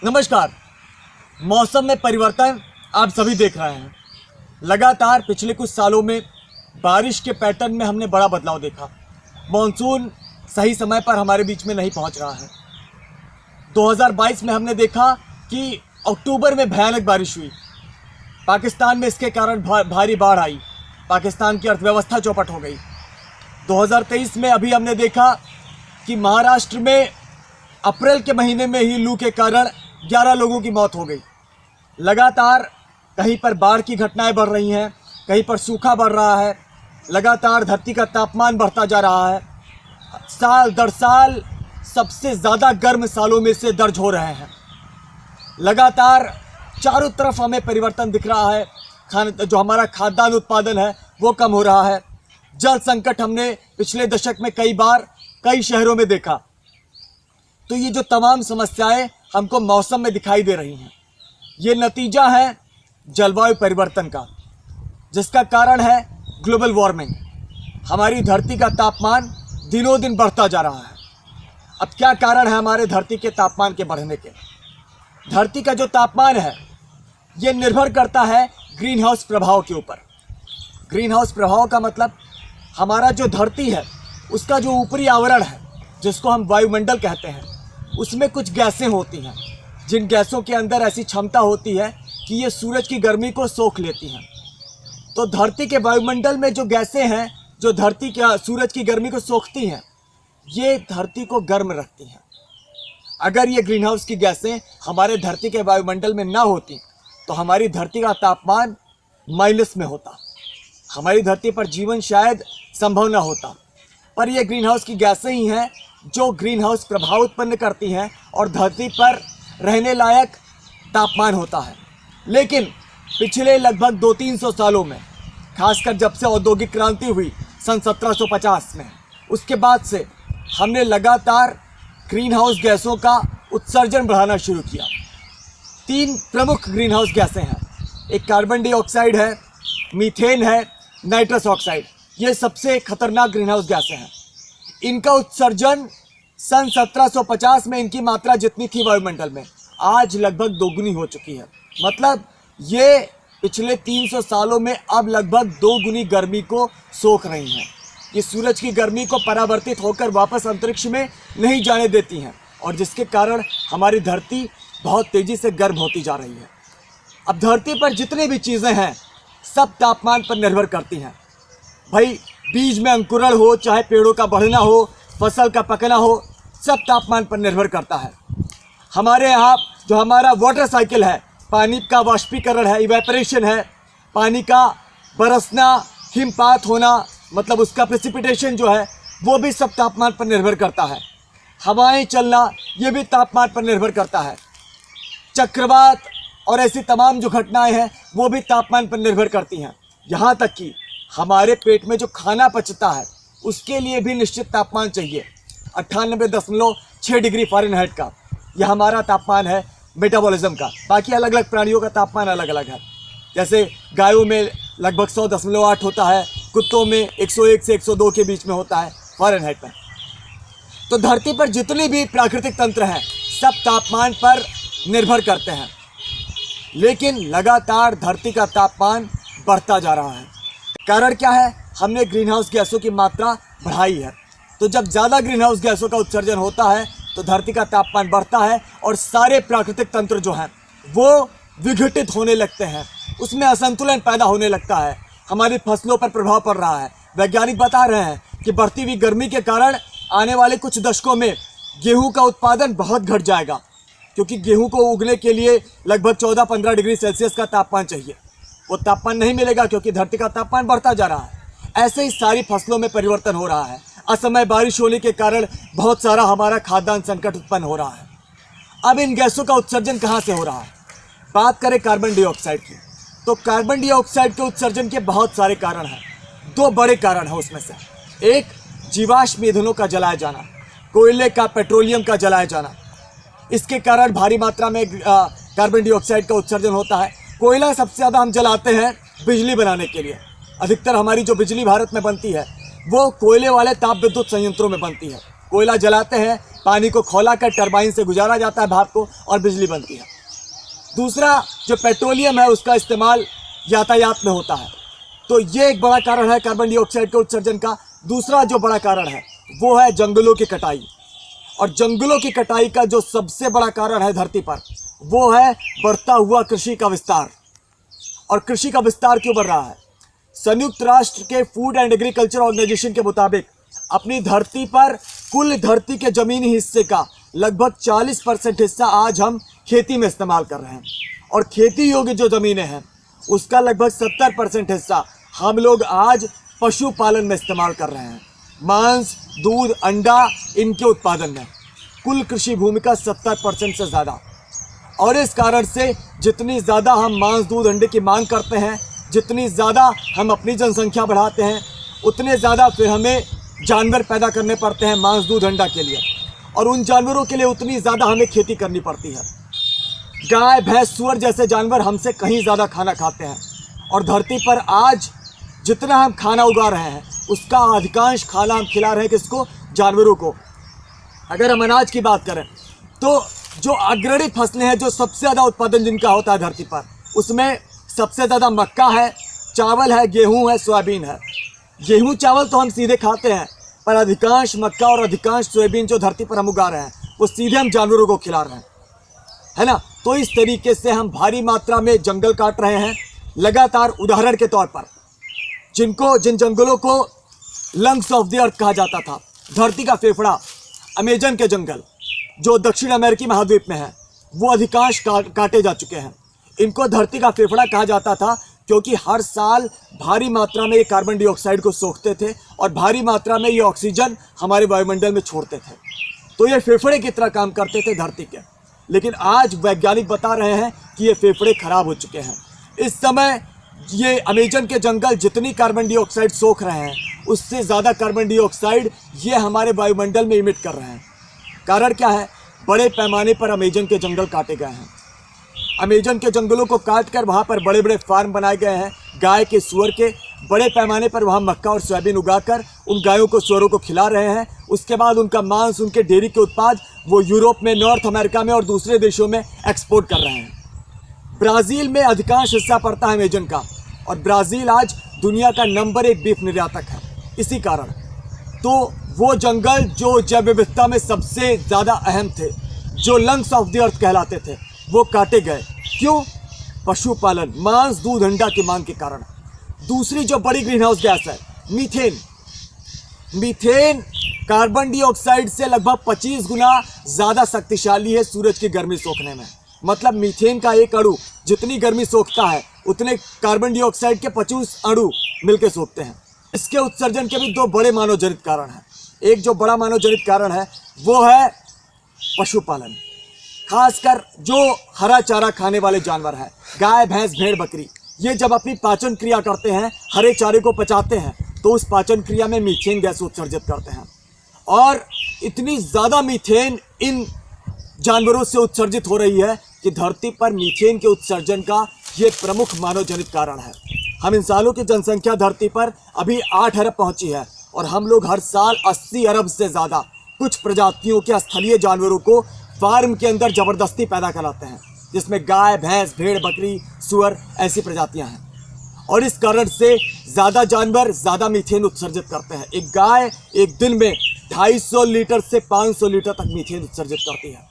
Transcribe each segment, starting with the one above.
नमस्कार। मौसम में परिवर्तन आप सभी देख रहे हैं। लगातार पिछले कुछ सालों में बारिश के पैटर्न में हमने बड़ा बदलाव देखा। मॉनसून सही समय पर हमारे बीच में नहीं पहुंच रहा है। 2022 में हमने देखा कि अक्टूबर में भयानक बारिश हुई। पाकिस्तान में इसके कारण भारी बाढ़ आई। पाकिस्तान की अर्थव्यवस्था चौपट हो गई। 2023 में अभी हमने देखा कि महाराष्ट्र में अप्रैल के महीने में ही लू के कारण 11 लोगों की मौत हो गई। लगातार कहीं पर बाढ़ की घटनाएं बढ़ रही हैं, कहीं पर सूखा बढ़ रहा है। लगातार धरती का तापमान बढ़ता जा रहा है। साल दर साल सबसे ज़्यादा गर्म सालों में से दर्ज हो रहे हैं। लगातार चारों तरफ हमें परिवर्तन दिख रहा है। जो हमारा खाद्यान्न उत्पादन है वो कम हो रहा है। जल संकट हमने पिछले दशक में कई बार कई शहरों में देखा। तो ये जो तमाम समस्याएं हमको मौसम में दिखाई दे रही हैं, ये नतीजा है जलवायु परिवर्तन का, जिसका कारण है ग्लोबल वार्मिंग। हमारी धरती का तापमान दिनों दिन बढ़ता जा रहा है। अब क्या कारण है हमारे धरती के तापमान के बढ़ने के? धरती का जो तापमान है ये निर्भर करता है ग्रीन हाउस प्रभाव के ऊपर। ग्रीन हाउस प्रभाव का मतलब हमारा जो धरती है उसका जो ऊपरी आवरण है, जिसको हम वायुमंडल कहते हैं, उसमें कुछ गैसें होती हैं, जिन गैसों के अंदर ऐसी क्षमता होती है कि ये सूरज की गर्मी को सोख लेती हैं। तो धरती के वायुमंडल में जो गैसें हैं, जो धरती के सूरज की गर्मी को सोखती हैं, ये धरती को गर्म रखती हैं। अगर ये ग्रीन हाउस की गैसें हमारे धरती के वायुमंडल में ना होती तो हमारी धरती का तापमान माइनस में होता। हमारी धरती पर जीवन शायद संभव ना होता। पर ये ग्रीन हाउस की गैसें ही हैं जो ग्रीन हाउस प्रभाव उत्पन्न करती हैं और धरती पर रहने लायक तापमान होता है। लेकिन पिछले लगभग 200-300 सालों में, खासकर जब से औद्योगिक क्रांति हुई सन 1750 में, उसके बाद से हमने लगातार ग्रीन हाउस गैसों का उत्सर्जन बढ़ाना शुरू किया। 3 प्रमुख ग्रीन हाउस गैसें हैं। एक कार्बन डाइऑक्साइड है, मीथेन है, नाइट्रस ऑक्साइड। ये सबसे खतरनाक ग्रीन हाउस गैसें हैं। इनका उत्सर्जन सन 1750 में इनकी मात्रा जितनी थी वायुमंडल में, आज लगभग दोगुनी हो चुकी है। मतलब ये पिछले 300 सालों में अब लगभग 2 गुनी गर्मी को सोख रही हैं। ये सूरज की गर्मी को परावर्तित होकर वापस अंतरिक्ष में नहीं जाने देती हैं, और जिसके कारण हमारी धरती बहुत तेज़ी से गर्म होती जा रही है। अब धरती पर जितनी भी चीज़ें हैं सब तापमान पर निर्भर करती हैं। भाई, बीज में अंकुरण हो, चाहे पेड़ों का बढ़ना हो, फसल का पकना हो, सब तापमान पर निर्भर करता है। हमारे यहाँ जो हमारा वाटर साइकिल है, पानी का वाष्पीकरण है, इवेपोरेशन है, पानी का बरसना, हिमपात होना, मतलब उसका प्रेसिपिटेशन जो है वो भी सब तापमान पर निर्भर करता है। हवाएं चलना ये भी तापमान पर निर्भर करता है। चक्रवात और ऐसी तमाम जो घटनाएं हैं वो भी तापमान पर निर्भर करती हैं। यहाँ तक कि हमारे पेट में जो खाना पचता है उसके लिए भी निश्चित तापमान चाहिए। 98.6 डिग्री फ़ारेनहाइट का यह हमारा तापमान है मेटाबॉलिज्म का। बाकी अलग अलग प्राणियों का तापमान अलग अलग है। जैसे गायों में लगभग 100.8 होता है, कुत्तों में 101 से 102 के बीच में होता है फ़ारेनहाइट में। तो धरती पर जितने भी प्राकृतिक तंत्र हैं सब तापमान पर निर्भर करते हैं। लेकिन लगातार धरती का तापमान बढ़ता जा रहा है। कारण क्या है? हमने ग्रीन हाउस गैसों की मात्रा बढ़ाई है। तो जब ज़्यादा ग्रीन हाउस गैसों का उत्सर्जन होता है तो धरती का तापमान बढ़ता है और सारे प्राकृतिक तंत्र जो हैं वो विघटित होने लगते हैं, उसमें असंतुलन पैदा होने लगता है। हमारी फसलों पर प्रभाव पड़ रहा है। वैज्ञानिक बता रहे हैं कि बढ़ती हुई गर्मी के कारण आने वाले कुछ दशकों में गेहूँ का उत्पादन बहुत घट जाएगा, क्योंकि गेहूँ को उगने के लिए लगभग 14-15 डिग्री सेल्सियस का तापमान चाहिए। वो तापमान नहीं मिलेगा क्योंकि धरती का तापमान बढ़ता जा रहा है। ऐसे ही सारी फसलों में परिवर्तन हो रहा है। असमय बारिश होने के कारण बहुत सारा हमारा खाद्यान्न संकट उत्पन्न हो रहा है। अब इन गैसों का उत्सर्जन कहाँ से हो रहा है? बात करें कार्बन डाइऑक्साइड की, तो कार्बन डाइऑक्साइड के उत्सर्जन के बहुत सारे कारण हैं। 2 बड़े कारण हैं उसमें से। एक, जीवाश्म ईंधनों का जलाया जाना, कोयले का, पेट्रोलियम का जलाया जाना। इसके कारण भारी मात्रा में कार्बन डाइऑक्साइड का उत्सर्जन होता है। कोयला सबसे ज़्यादा हम जलाते हैं बिजली बनाने के लिए। अधिकतर हमारी जो बिजली भारत में बनती है वो कोयले वाले ताप विद्युत संयंत्रों में बनती है। कोयला जलाते हैं, पानी को खौला कर टरबाइन से गुजारा जाता है भाप को और बिजली बनती है। दूसरा जो पेट्रोलियम है उसका इस्तेमाल यातायात में होता है। तो ये एक बड़ा कारण है कार्बन डाइऑक्साइड के उत्सर्जन का। दूसरा जो बड़ा कारण है वो है जंगलों की कटाई। और जंगलों की कटाई का जो सबसे बड़ा कारण है धरती पर वो है बढ़ता हुआ कृषि का विस्तार। और कृषि का विस्तार क्यों बढ़ रहा है? संयुक्त राष्ट्र के फूड एंड एग्रीकल्चर ऑर्गेनाइजेशन के मुताबिक अपनी धरती पर कुल धरती के जमीनी हिस्से का लगभग 40% हिस्सा आज हम खेती में इस्तेमाल कर रहे हैं। और खेती योग्य जो ज़मीनें हैं उसका लगभग 70% हिस्सा हम लोग आज पशुपालन में इस्तेमाल कर रहे हैं। मांस, दूध, अंडा इनके उत्पादन में कुल कृषि भूमि का 70% से ज़्यादा। और इस कारण से जितनी ज़्यादा हम मांस, दूध, अंडे की मांग करते हैं, जितनी ज़्यादा हम अपनी जनसंख्या बढ़ाते हैं, उतने ज़्यादा फिर हमें जानवर पैदा करने पड़ते हैं मांस, दूध, अंडा के लिए। और उन जानवरों के लिए उतनी ज़्यादा हमें खेती करनी पड़ती है। गाय, भैंस, सूअर जैसे जानवर हमसे कहीं ज़्यादा खाना खाते हैं। और धरती पर आज जितना हम खाना उगा रहे हैं उसका अधिकांश खाना हम खिला रहे हैं किसको? जानवरों को। अगर हम अनाज की बात करें तो जो अग्रणी फसलें हैं, जो सबसे ज़्यादा उत्पादन जिनका होता है धरती पर, उसमें सबसे ज़्यादा मक्का है, चावल है, गेहूं है, सोयाबीन है। गेहूं चावल तो हम सीधे खाते हैं, पर अधिकांश मक्का और अधिकांश सोयाबीन जो धरती पर हम उगा रहे हैं वो सीधे हम जानवरों को खिला रहे हैं, है ना। तो इस तरीके से हम भारी मात्रा में जंगल काट रहे हैं लगातार। उदाहरण के तौर पर जिन जंगलों को लंग्स ऑफ द अर्थ कहा जाता था, धरती का फेफड़ा, अमेजन के जंगल जो दक्षिण अमेरिकी महाद्वीप में है, वो अधिकांश काटे जा चुके हैं। इनको धरती का फेफड़ा कहा जाता था क्योंकि हर साल भारी मात्रा में ये कार्बन डाइऑक्साइड को सोखते थे और भारी मात्रा में ये ऑक्सीजन हमारे वायुमंडल में छोड़ते थे। तो ये फेफड़े की तरह काम करते थे धरती के। लेकिन आज वैज्ञानिक बता रहे हैं कि ये फेफड़े खराब हो चुके हैं। इस समय ये अमेजन के जंगल जितनी कार्बन डाइऑक्साइड सोख रहे हैं उससे ज़्यादा कार्बन डाइऑक्साइड ये हमारे वायुमंडल में इमिट कर रहे हैं। कारण क्या है? बड़े पैमाने पर अमेजन के जंगल काटे गए हैं। अमेजन के जंगलों को काट कर वहाँ पर बड़े बड़े फार्म बनाए गए हैं गाय के, सूअर के। बड़े पैमाने पर वहाँ मक्का और सोयाबीन उगाकर उन गायों को, सूअरों को खिला रहे हैं। उसके बाद उनका मांस, उनके डेयरी के उत्पाद वो यूरोप में, नॉर्थ अमेरिका में और दूसरे देशों में एक्सपोर्ट कर रहे हैं। ब्राज़ील में अधिकांश हिस्सा पड़ता है अमेजन का और ब्राज़ील आज दुनिया का नंबर 1 बीफ निर्यातक है। इसी कारण तो वो जंगल जो जैव विविधता में सबसे ज़्यादा अहम थे, जो लंग्स ऑफ द अर्थ कहलाते थे, वो काटे गए। क्यों? पशुपालन, मांस, दूध, अंडा की मांग के कारण। दूसरी जो बड़ी ग्रीन हाउस गैस है मीथेन। मीथेन कार्बन डाइऑक्साइड से लगभग 25 गुना ज़्यादा शक्तिशाली है सूरज की गर्मी सोखने में। मतलब मीथेन का एक अणु जितनी गर्मी सोखता है उतने कार्बन डाइऑक्साइड के 25 अणु मिलकर सोखते हैं। इसके उत्सर्जन के भी 2 बड़े मानवजनित कारण हैं। एक जो बड़ा मानवजनित कारण है वो है पशुपालन, खासकर जो हरा चारा खाने वाले जानवर हैं, गाय, भैंस, भेड़, बकरी। ये जब अपनी पाचन क्रिया करते हैं, हरे चारे को पचाते हैं, तो उस पाचन क्रिया में मीथेन गैस उत्सर्जित करते हैं। और इतनी ज़्यादा मीथेन इन जानवरों से उत्सर्जित हो रही है कि धरती पर मीथेन के उत्सर्जन का ये प्रमुख मानवजनित कारण है। हम इंसानों की जनसंख्या धरती पर अभी 8 अरब पहुंची है और हम लोग हर साल 80 अरब से ज़्यादा कुछ प्रजातियों के स्थलीय जानवरों को फार्म के अंदर ज़बरदस्ती पैदा कराते हैं, जिसमें गाय, भैंस, भेड़, बकरी, सूअर ऐसी प्रजातियां हैं। और इस कारण से ज़्यादा जानवर ज़्यादा मीथेन उत्सर्जित करते हैं। एक गाय एक दिन में 250 लीटर से 500 लीटर तक मीथेन उत्सर्जित करती है।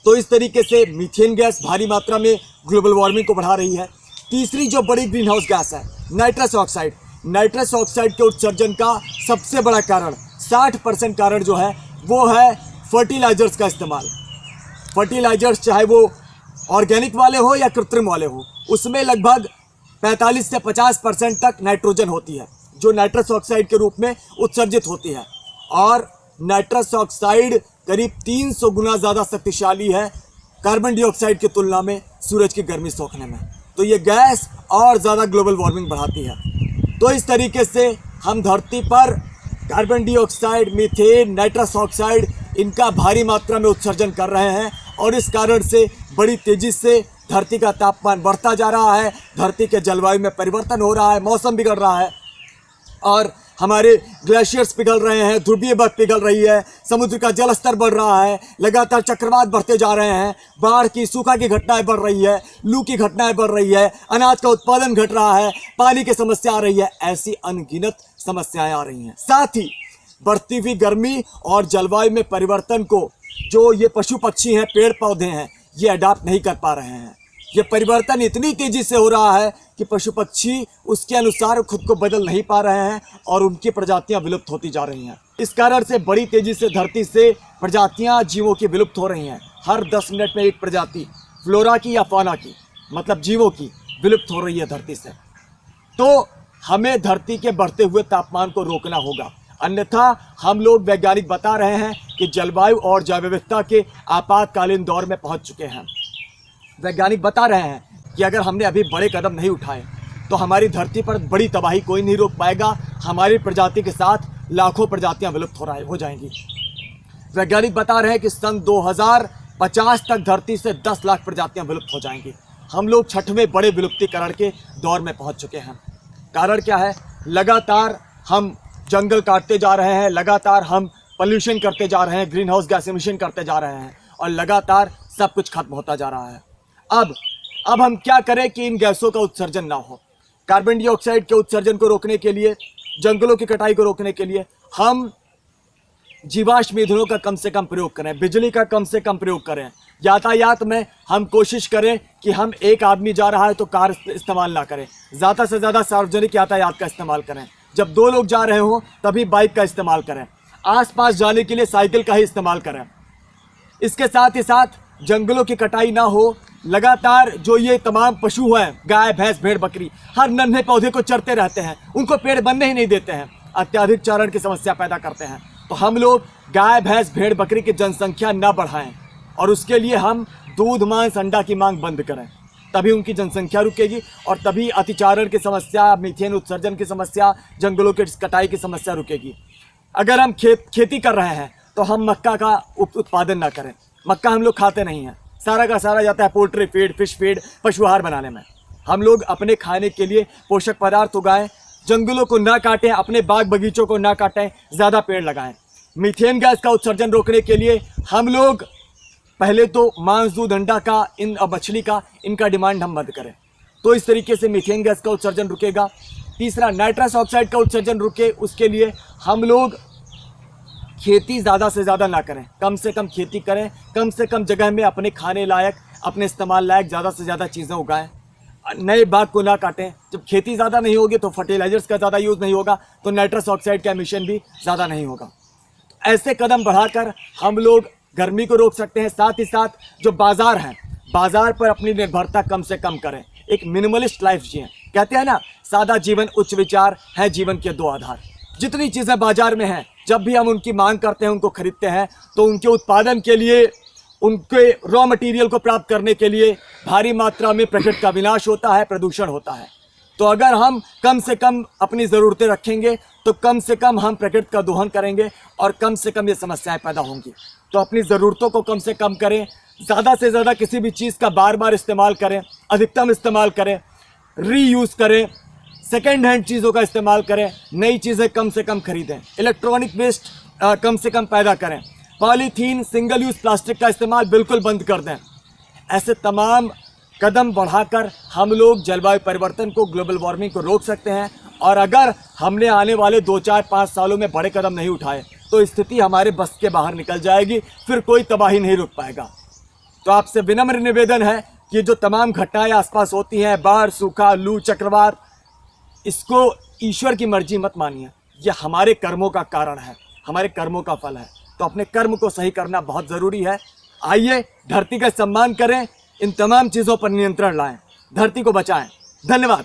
तो इस तरीके से मीथेन गैस भारी मात्रा में ग्लोबल वार्मिंग को बढ़ा रही है। तीसरी जो बड़ी ग्रीन हाउस गैस है नाइट्रस ऑक्साइड। नाइट्रस ऑक्साइड के उत्सर्जन का सबसे बड़ा कारण, 60% कारण जो है वो है फर्टिलाइजर्स का इस्तेमाल। फर्टिलाइजर्स चाहे वो ऑर्गेनिक वाले हो या कृत्रिम वाले हो, उसमें लगभग 45 से 50% तक नाइट्रोजन होती है जो नाइट्रस ऑक्साइड के रूप में उत्सर्जित होती है। और नाइट्रस ऑक्साइड करीब 300 गुना ज़्यादा शक्तिशाली है कार्बन डाइऑक्साइड की तुलना में सूरज की गर्मी सोखने में। तो ये गैस और ज़्यादा ग्लोबल वार्मिंग बढ़ाती है। तो इस तरीके से हम धरती पर carbon dioxide, methane, nitrous oxide इनका भारी मात्रा में उत्सर्जन कर रहे हैं और इस कारण से बड़ी तेज़ी से धरती का तापमान बढ़ता जा रहा है, धरती के जलवायु में परिवर्तन हो रहा है, मौसम बिगड़ रहा है और हमारे ग्लेशियर्स पिघल रहे हैं, ध्रुवीय बर्फ पिघल रही है, समुद्र का जल स्तर बढ़ रहा है, लगातार चक्रवात बढ़ते जा रहे हैं, बाढ़ की सूखा की घटनाएं बढ़ रही है, लू की घटनाएं बढ़ रही है, अनाज का उत्पादन घट रहा है, पानी की समस्या आ रही है। ऐसी अनगिनत समस्याएं आ रही हैं। साथ ही बढ़ती हुई गर्मी और जलवायु में परिवर्तन को जो ये पशु पक्षी हैं, पेड़ पौधे हैं, ये अडाप्ट नहीं कर पा रहे हैं। ये परिवर्तन इतनी तेजी से हो रहा है कि पशु पक्षी उसके अनुसार खुद को बदल नहीं पा रहे हैं और उनकी प्रजातियां विलुप्त होती जा रही हैं। इस कारण से बड़ी तेजी से धरती से प्रजातियां जीवों की विलुप्त हो रही हैं। हर 10 मिनट में एक प्रजाति फ्लोरा की या फौना की, मतलब जीवों की, विलुप्त हो रही है धरती से। तो हमें धरती के बढ़ते हुए तापमान को रोकना होगा, अन्यथा हम लोग वैज्ञानिक बता रहे हैं कि जलवायु और जैव विविधता के आपातकालीन दौर में पहुंच चुके हैं। वैज्ञानिक बता रहे हैं कि अगर हमने अभी बड़े कदम नहीं उठाए तो हमारी धरती पर बड़ी तबाही कोई नहीं रोक पाएगा। हमारी प्रजाति के साथ लाखों प्रजातियां विलुप्त हो जाएंगी। वैज्ञानिक बता रहे हैं कि सन 2050 तक धरती से 10 लाख प्रजातियां विलुप्त हो जाएंगी। हम लोग 6वें बड़े विलुप्तीकरण के दौर में पहुंच चुके हैं। कारण क्या है? लगातार हम जंगल काटते जा रहे हैं, लगातार हम पोल्यूशन करते जा रहे हैं, ग्रीन हाउस गैस एमिशन करते जा रहे हैं और लगातार सब कुछ खत्म होता जा रहा है। अब हम क्या करें कि इन गैसों का उत्सर्जन ना हो? कार्बन डाइऑक्साइड के उत्सर्जन को रोकने के लिए, जंगलों की कटाई को रोकने के लिए हम जीवाश्म ईंधनों का कम से कम प्रयोग करें, बिजली का कम से कम प्रयोग करें। यातायात में हम कोशिश करें कि हम एक आदमी जा रहा है तो कार इस्तेमाल ना करें, ज़्यादा से ज़्यादा सार्वजनिक यातायात का इस्तेमाल करें। जब 2 लोग जा रहे हों तभी बाइक का इस्तेमाल करें। आसपास जाने के लिए साइकिल का ही इस्तेमाल करें। इसके साथ ही साथ जंगलों की कटाई ना हो। लगातार जो ये तमाम पशु हैं, गाय भैंस भेड़ बकरी, हर नन्हे पौधे को चरते रहते हैं, उनको पेड़ बनने ही नहीं देते हैं, अत्यधिक चारण की समस्या पैदा करते हैं। तो हम लोग गाय भैंस भेड़ बकरी की जनसंख्या न बढ़ाएं और उसके लिए हम दूध मांस अंडा की मांग बंद करें, तभी उनकी जनसंख्या रुकेगी और तभी अतिचारण की समस्या, मीथेन उत्सर्जन की समस्या, जंगलों की कटाई की समस्या रुकेगी। अगर हम खेती कर रहे हैं तो हम मक्का का उत्पादन ना करें। मक्का हम लोग खाते नहीं हैं, सारा का सारा जाता है पोल्ट्री फीड, फिश फीड, पशु आहार बनाने में। हम लोग अपने खाने के लिए पोषक पदार्थ उगाएं, जंगलों को ना काटें, अपने बाग बगीचों को ना काटें, ज़्यादा पेड़ लगाएं। मीथेन गैस का उत्सर्जन रोकने के लिए हम लोग पहले तो मांस दूध अंडा का मछली का इनका डिमांड हम बंद करें, तो इस तरीके से मीथेन गैस का उत्सर्जन रुकेगा। तीसरा, नाइट्रस ऑक्साइड का उत्सर्जन रुके, उसके लिए हम लोग खेती ज़्यादा से ज़्यादा ना करें, कम से कम खेती करें, कम से कम जगह में अपने खाने लायक, अपने इस्तेमाल लायक ज़्यादा से ज़्यादा चीज़ें उगाएं, नए बाग को ना काटें। जब खेती ज़्यादा नहीं होगी तो फर्टिलाइजर्स का ज़्यादा यूज़ नहीं होगा, तो नाइट्रस ऑक्साइड का एमिशन भी ज़्यादा नहीं होगा। ऐसे कदम बढ़ाकर हम लोग गर्मी को रोक सकते हैं। साथ ही साथ जो बाज़ार हैं, बाज़ार पर अपनी निर्भरता कम से कम करें, एक मिनिमलिस्ट लाइफ जिएं। कहते हैं ना, सादा जीवन उच्च विचार है जीवन के 2 आधार। जितनी चीज़ें बाजार में हैं, जब भी हम उनकी मांग करते हैं, उनको खरीदते हैं, तो उनके उत्पादन के लिए, उनके रॉ मटेरियल को प्राप्त करने के लिए भारी मात्रा में प्रकृति का विनाश होता है, प्रदूषण होता है। तो अगर हम कम से कम अपनी ज़रूरतें रखेंगे तो कम से कम हम प्रकृति का दोहन करेंगे और कम से कम ये समस्याएं पैदा होंगी। तो अपनी ज़रूरतों को कम से कम करें, ज़्यादा से ज़्यादा किसी भी चीज़ का बार बार इस्तेमाल करें, अधिकतम इस्तेमाल करें, रीयूज़ करें, सेकेंड हैंड चीज़ों का इस्तेमाल करें, नई चीज़ें कम से कम खरीदें, इलेक्ट्रॉनिक वेस्ट कम से कम पैदा करें, पॉलीथीन, सिंगल यूज़ प्लास्टिक का इस्तेमाल बिल्कुल बंद कर दें। ऐसे तमाम कदम बढ़ाकर हम लोग जलवायु परिवर्तन को, ग्लोबल वार्मिंग को रोक सकते हैं। और अगर हमने आने वाले 2, 4, 5 सालों में बड़े कदम नहीं उठाए तो स्थिति हमारे बस के बाहर निकल जाएगी, फिर कोई तबाही नहीं रुक पाएगा। तो आपसे विनम्र निवेदन है कि जो तमाम घटनाएं आसपास होती हैं, बाढ़, सूखा, लू, चक्रवात, इसको ईश्वर की मर्जी मत मानिए। यह हमारे कर्मों का कारण है, हमारे कर्मों का फल है। तो अपने कर्म को सही करना बहुत ज़रूरी है। आइए धरती का सम्मान करें, इन तमाम चीज़ों पर नियंत्रण लाएं, धरती को बचाएं। धन्यवाद।